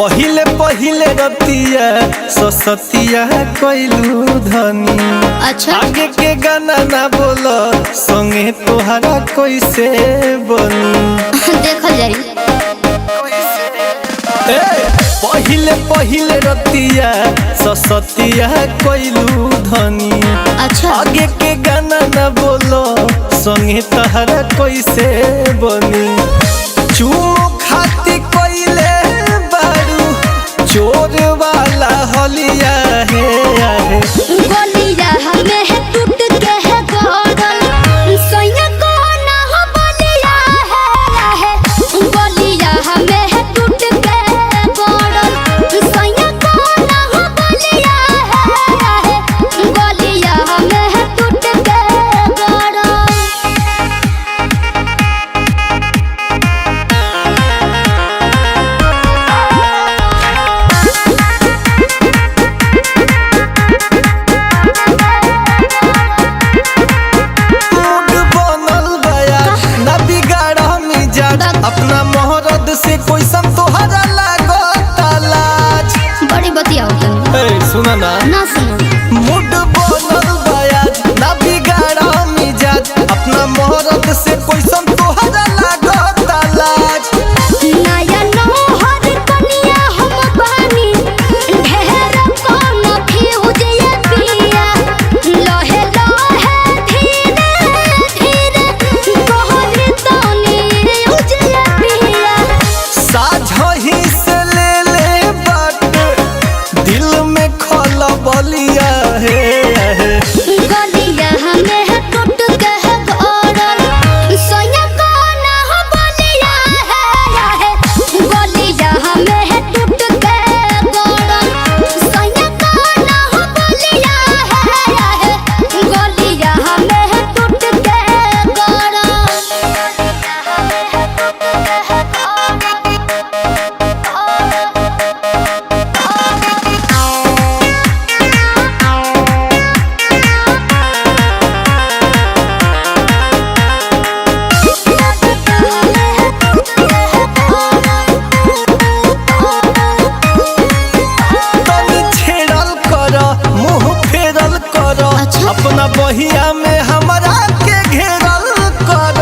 पहिले पहिले रतिया ससतिया कइलू धनी। अच्छा आगे के गाना ना बोलो संगे तोहरा कैसे बनी। देखल जाई। पहिले पहिले रतिया ससतिया कइलू धनी। अच्छा आगे के गाना ना बोलो संगे तोहरा कैसे बनी। चुमो खाती कइले बारू चोर वाला हलिया है गोलिया हमें है टूट के है गोदल सोया को ना हो बलिया है गोलिया हमें है टूट के गोदल सोया को ना हो बलिया है गोलिया हमें है टूट के गोदल। अपना मोहरद से कोई सम तोहरा लागता लाज। बड़ी बतिया होता है सुना ना सुनो मुड बनल बयाज ना बिगाड़ा मिजाज। अपना मोहरद से कोई सम तोहरा लागता लाज। नया नौहर कनिया हम बानी ढेर कौन फ्यूज ये पिया लहे लहे धीरे धीरे कहनी तानी यूज ये पिया साझही से ले बात दिल में खलबलिया है। गलिया हमें है टूट के है गोरल सोया को ना हो बलिया है गलिया हमें है टूट के गोरल सोया को ना हो बलिया है गलिया हमें है टूट के तनी छेड़ल कर मुंह फेरल कर। अच्छा। अपना बहिया में हमरा के घेरल कर।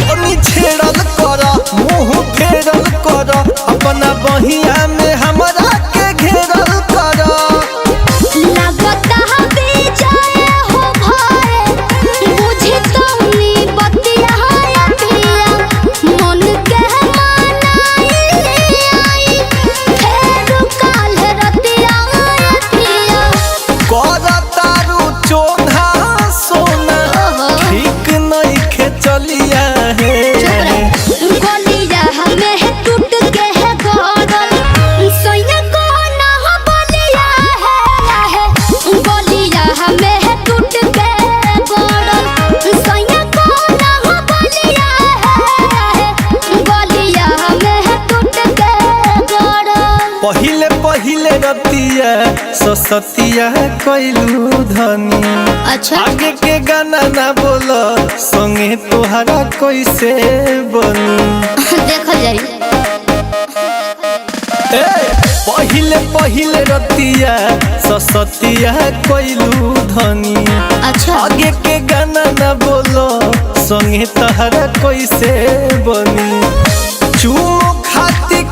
तनी छेड़ल कर मुंह फेरल कर। अपना बहिया में हमरा के घेरल कर। लगता हबी जाए हो भाई बुझी तौनी बतिया है पिया मन के मनाई आई फेर काल रतिया पिया कर तारू चोन्हा सोना ठीक नहीं खे चलिया है। गोलिया हमें है टूट के है गोदल सोया को ना हो बलिया है गोलिया हमें है टूट के गोदल सोया को ना हो बलिया है गोलिया हमें है टूट के गोदल। पहिले पहिले रतिया ससतिया कइलू धनी। अच्छा आगे के गाना ना बोलो संगे तोहरा कैसे बनी। देखल जाई। पहिले पहिले रतिया ससतिया कइलू धनी। अच्छा आगे के गाना ना बोलो संगे तोहरा कैसे बनी। चुमो खाती